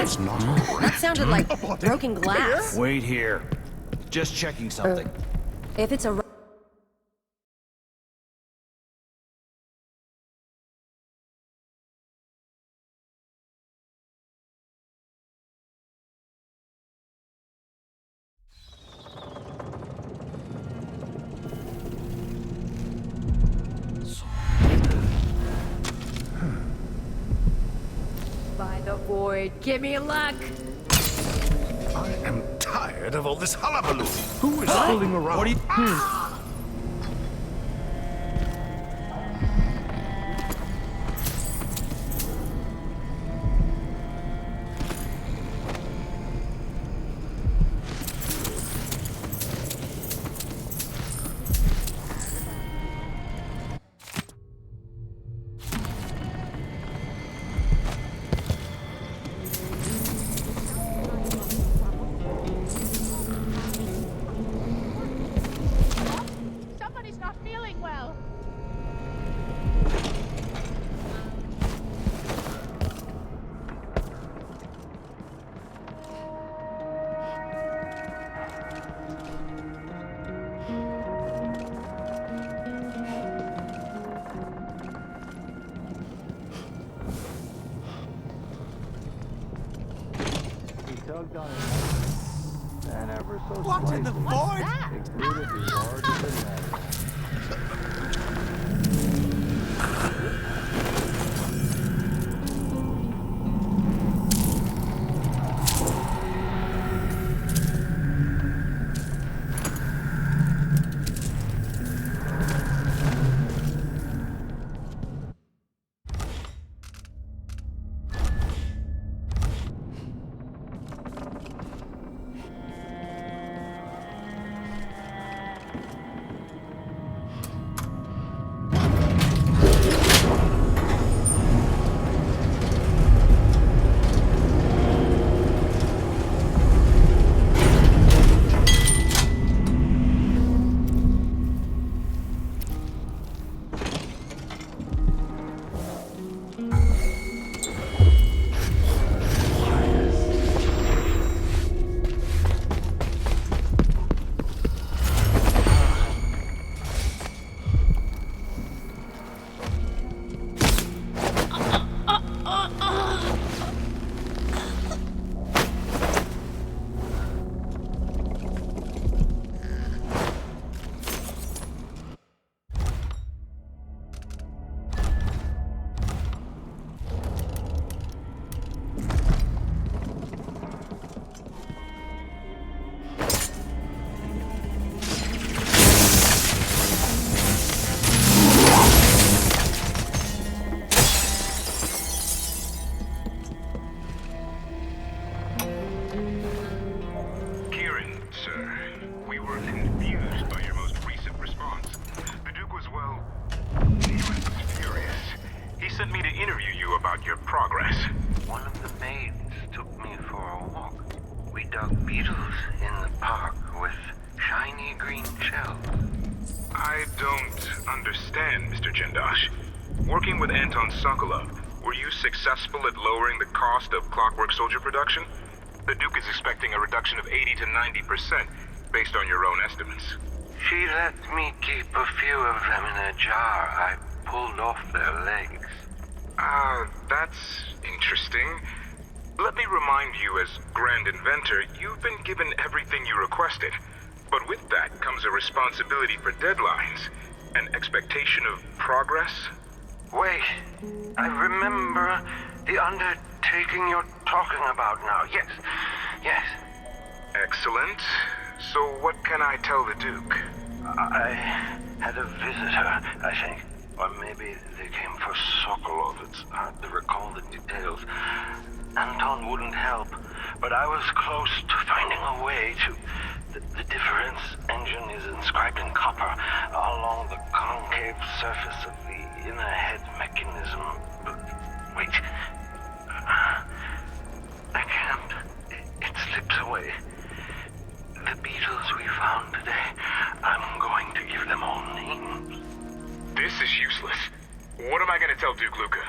[SPEAKER 17] was not
[SPEAKER 6] That sounded like broken glass.
[SPEAKER 9] Wait here. Just checking something.
[SPEAKER 6] If it's a... By the void, give me luck!
[SPEAKER 17] I am tired of all this hullabaloo. Who is fooling around?
[SPEAKER 9] What are you...
[SPEAKER 4] Somebody's not feeling well.
[SPEAKER 9] He tugged on it, and ever so
[SPEAKER 20] What's in the void?
[SPEAKER 9] included the large of the net.
[SPEAKER 18] sent me to interview you about your progress.
[SPEAKER 7] One of the maids took me for a walk. We dug beetles in the park with shiny green shells.
[SPEAKER 18] I don't understand, Mr. Jendosh. Working with Anton Sokolov, were you successful at lowering the cost of Clockwork Soldier production? The Duke is expecting a reduction of 80 to 90% based on your own estimates.
[SPEAKER 7] She let me keep a few of them in a jar. I pulled off their legs.
[SPEAKER 18] That's interesting. Let me remind you, as Grand Inventor, you've been given everything you requested. But with that comes a responsibility for deadlines, an expectation of progress.
[SPEAKER 7] Wait, I remember the undertaking you're talking about now. Yes.
[SPEAKER 18] Excellent. So what can I tell the Duke?
[SPEAKER 7] I had a visitor, I think. Or maybe they came for Sokolov. It's hard to recall the details. Anton wouldn't help, but I was close to finding a way to... The difference engine is inscribed in copper along the concave surface of the inner head mechanism. But wait. I can't. It slips away. The beetles we found today, I'm going to give them all names.
[SPEAKER 18] This is useless. What am I going to tell Duke Luca?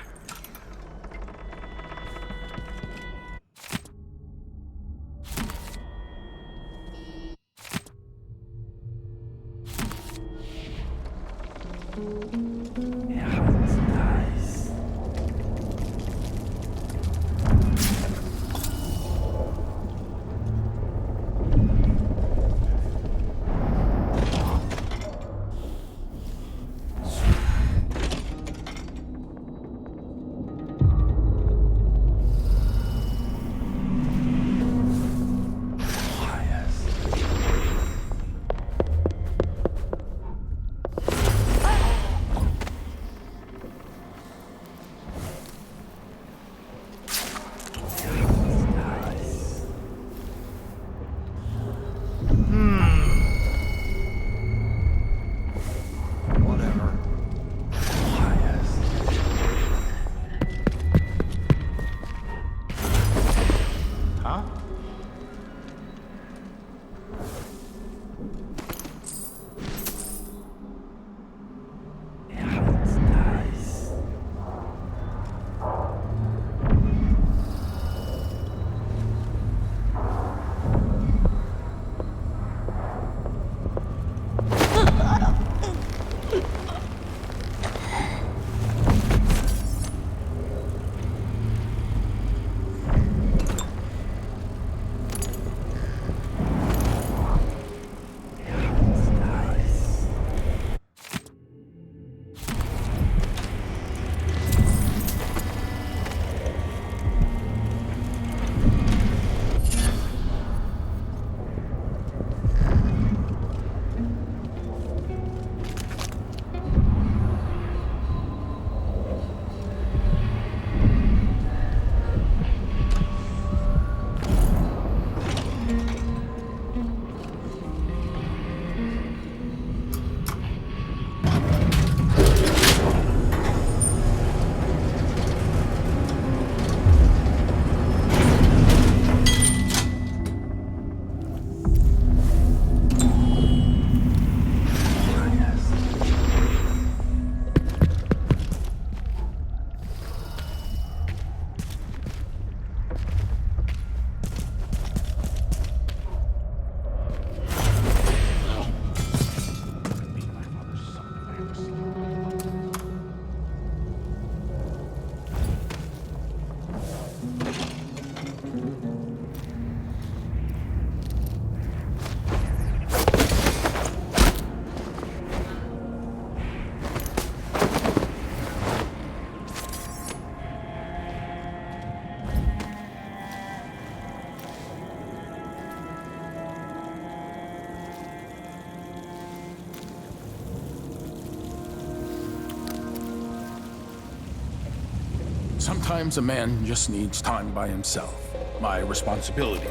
[SPEAKER 2] Sometimes a man just needs time by himself. My responsibilities.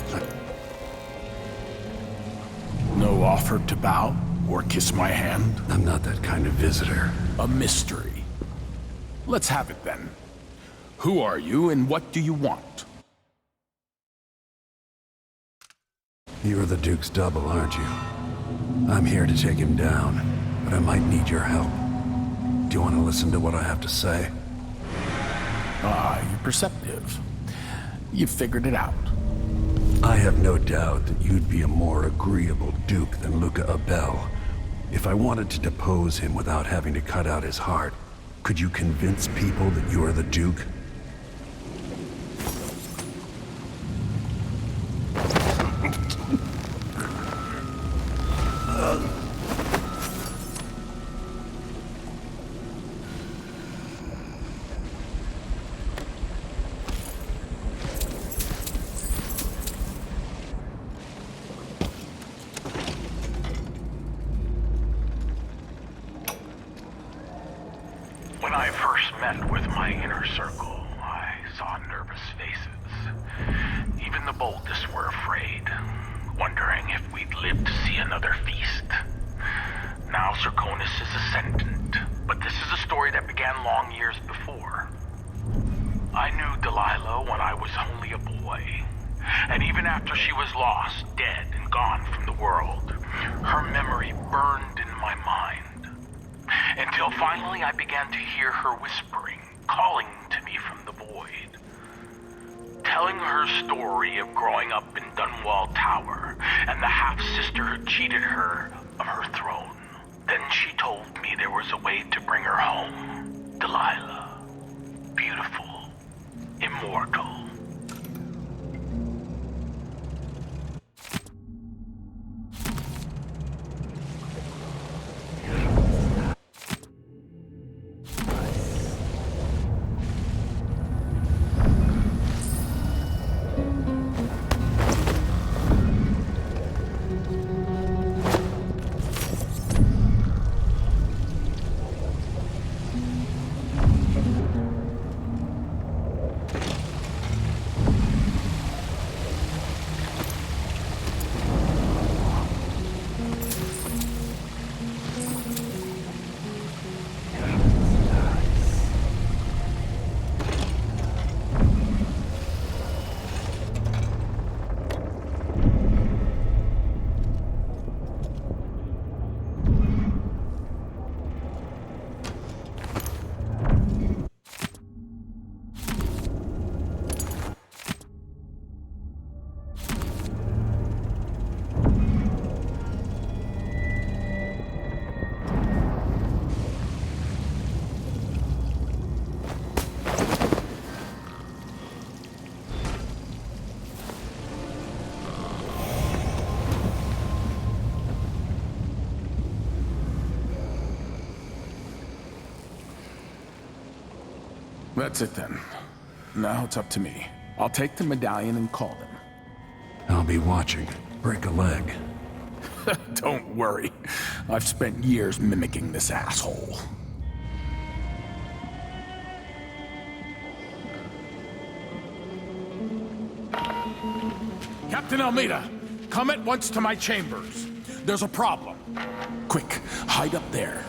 [SPEAKER 2] No offer to bow or kiss my hand.
[SPEAKER 1] I'm not that kind of visitor.
[SPEAKER 2] A mystery. Let's have it then. Who are you and what do you want?
[SPEAKER 1] You're the Duke's double, aren't you? I'm here to take him down, but I might need your help. Do you want to listen to what I have to say?
[SPEAKER 2] Ah, you're perceptive. You've figured it out.
[SPEAKER 1] I have no doubt that you'd be a more agreeable Duke than Luca Abel. If I wanted to depose him without having to cut out his heart, could you convince people that you're the Duke?
[SPEAKER 7] When I first met with my inner circle, I saw nervous faces. Even the boldest were afraid, wondering if we'd live to see another feast. Now Serconis is ascendant, but this is a story that began long years before. I knew Delilah when I was only a boy, and even after she was lost, dead, and gone from the world, her memory burned in my mind. Until finally I began to hear her whispering, calling to me from the void. Telling her story of growing up in Dunwall Tower and the half-sister who cheated her of her throne. Then and she told me there was a way to bring her home. Delilah. Beautiful. Immortal.
[SPEAKER 2] That's it then. Now it's up to me. I'll take the medallion and call them.
[SPEAKER 1] I'll be watching. Break a leg.
[SPEAKER 2] Don't worry. I've spent years mimicking this asshole. Captain Almeida, come at once to my chambers. There's a problem. Quick, hide up there.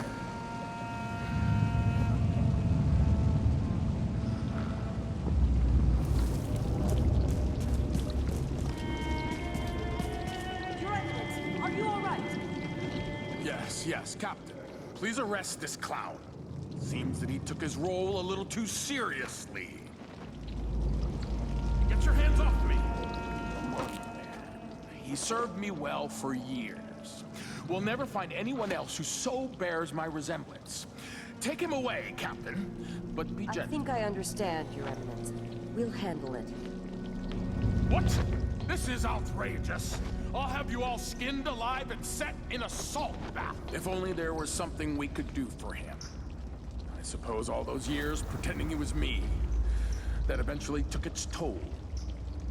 [SPEAKER 2] Yes, Captain. Please arrest this clown. Seems that he took his role a little too seriously. Get your hands off me! He served me well for years. We'll never find anyone else who so bears my resemblance. Take him away, Captain, but be gentle.
[SPEAKER 6] I think I understand, Your Eminence. We'll handle it.
[SPEAKER 2] What? This is outrageous. I'll have you all skinned alive and set in a salt bath. If only there was something we could do for him. I suppose all those years pretending it was me, that eventually took its toll.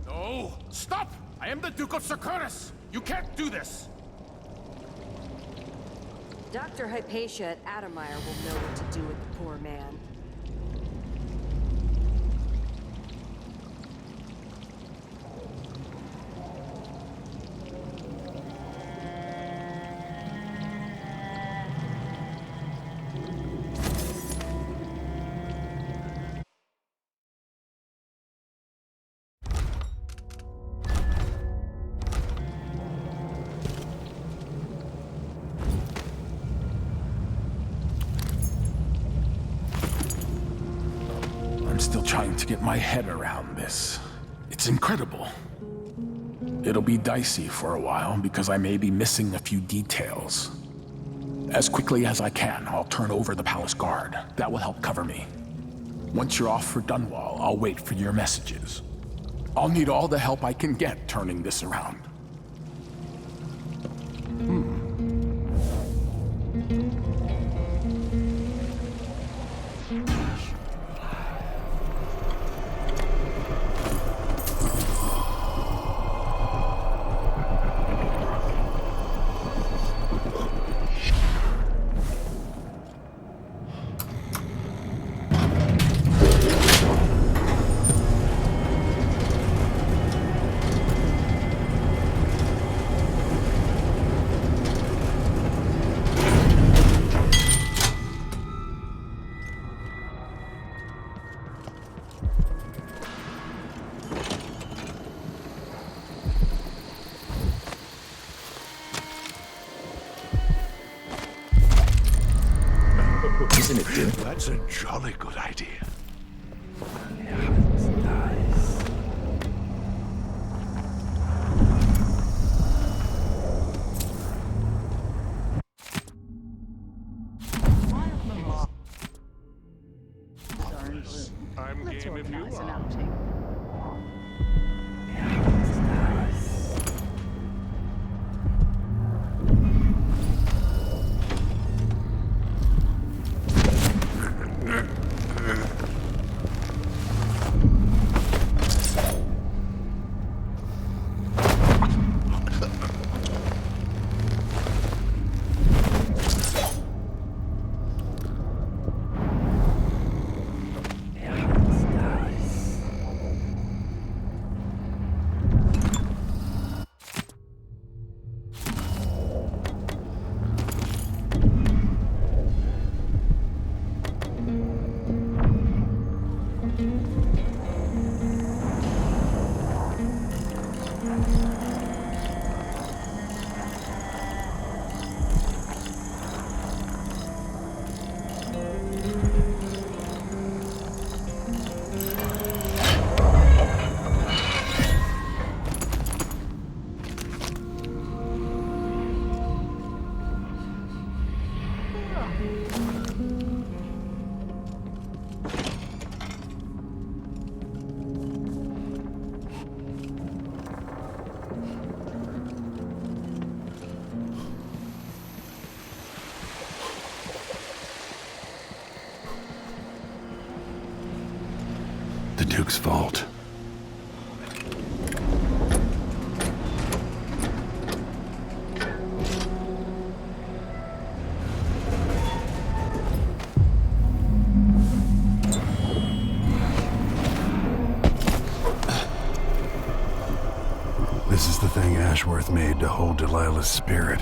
[SPEAKER 2] No! Stop! I am the Duke of Circurus! You can't do this!
[SPEAKER 6] Dr. Hypatia at Adamire will know what to do with the poor man.
[SPEAKER 2] I'm still trying to get my head around this. It's incredible. It'll be dicey for a while because I may be missing a few details. As quickly as I can, I'll turn over the palace guard. That will help cover me. Once you're off for Dunwall, I'll wait for your messages. I'll need all the help I can get turning this around.
[SPEAKER 18] Isn't it, dude?
[SPEAKER 17] That's a jolly good idea.
[SPEAKER 1] Duke's fault. This is the thing Ashworth made to hold Delilah's spirit.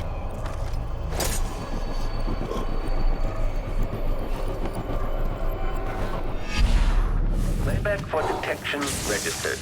[SPEAKER 8] Playback for detection registered.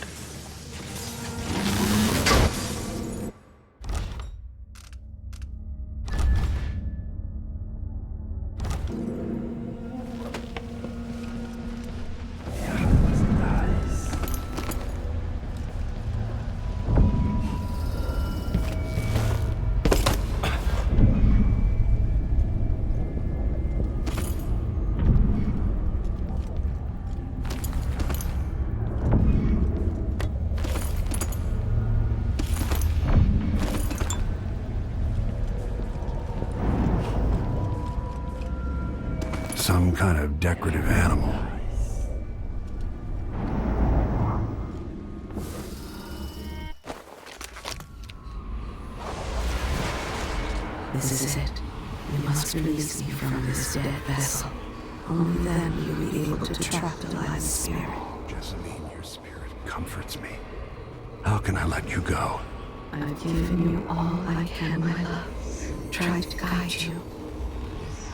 [SPEAKER 1] Some kind of decorative animal.
[SPEAKER 19] This is it. You must release me from this dead vessel. Only then will you be able to trap Delilah's spirit.
[SPEAKER 1] Jessamine, your spirit comforts me. How can I let you go?
[SPEAKER 19] I've given you all I can, my love. Tried to guide you.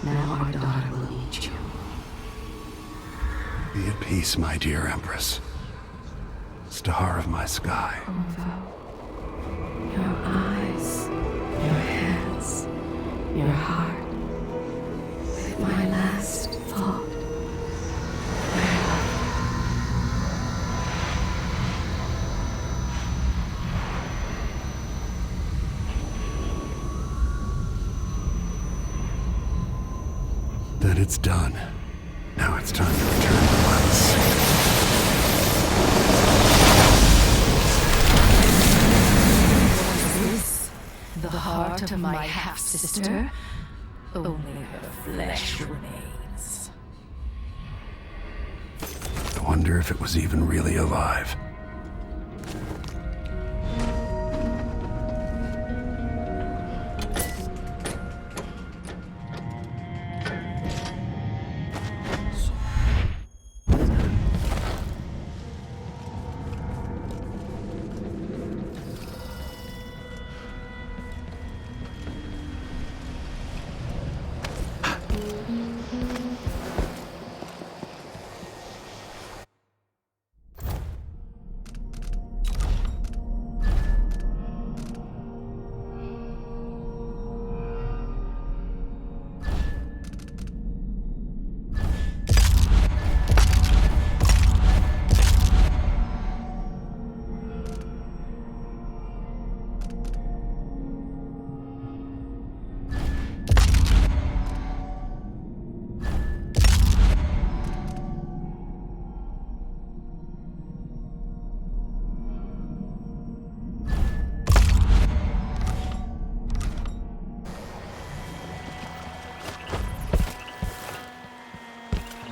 [SPEAKER 19] Now our daughter will need you.
[SPEAKER 1] Be at peace, my dear Empress. Star of my sky.
[SPEAKER 19] Your eyes, your hands, your heart. With my last thought.
[SPEAKER 1] Then it's done. Now it's time to return to Delilah's.
[SPEAKER 3] The heart of my half-sister? Only her flesh remains.
[SPEAKER 1] I wonder if it was even really alive.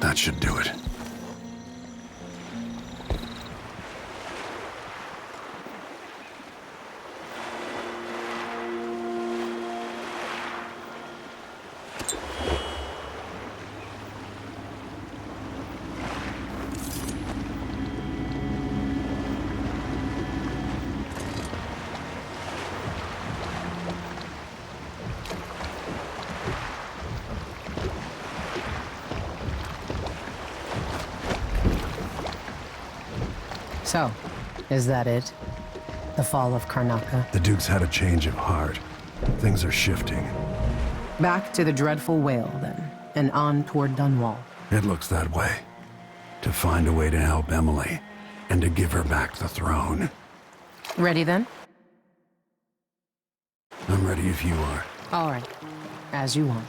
[SPEAKER 1] That should do it.
[SPEAKER 14] So, is that it? The fall of Karnaca?
[SPEAKER 1] The Duke's had a change of heart. Things are shifting.
[SPEAKER 14] Back to the dreadful whale, then, and on toward Dunwall.
[SPEAKER 1] It looks that way. To find a way to help Emily, and to give her back the throne.
[SPEAKER 14] Ready then?
[SPEAKER 1] I'm ready if you are.
[SPEAKER 14] All right. As you want.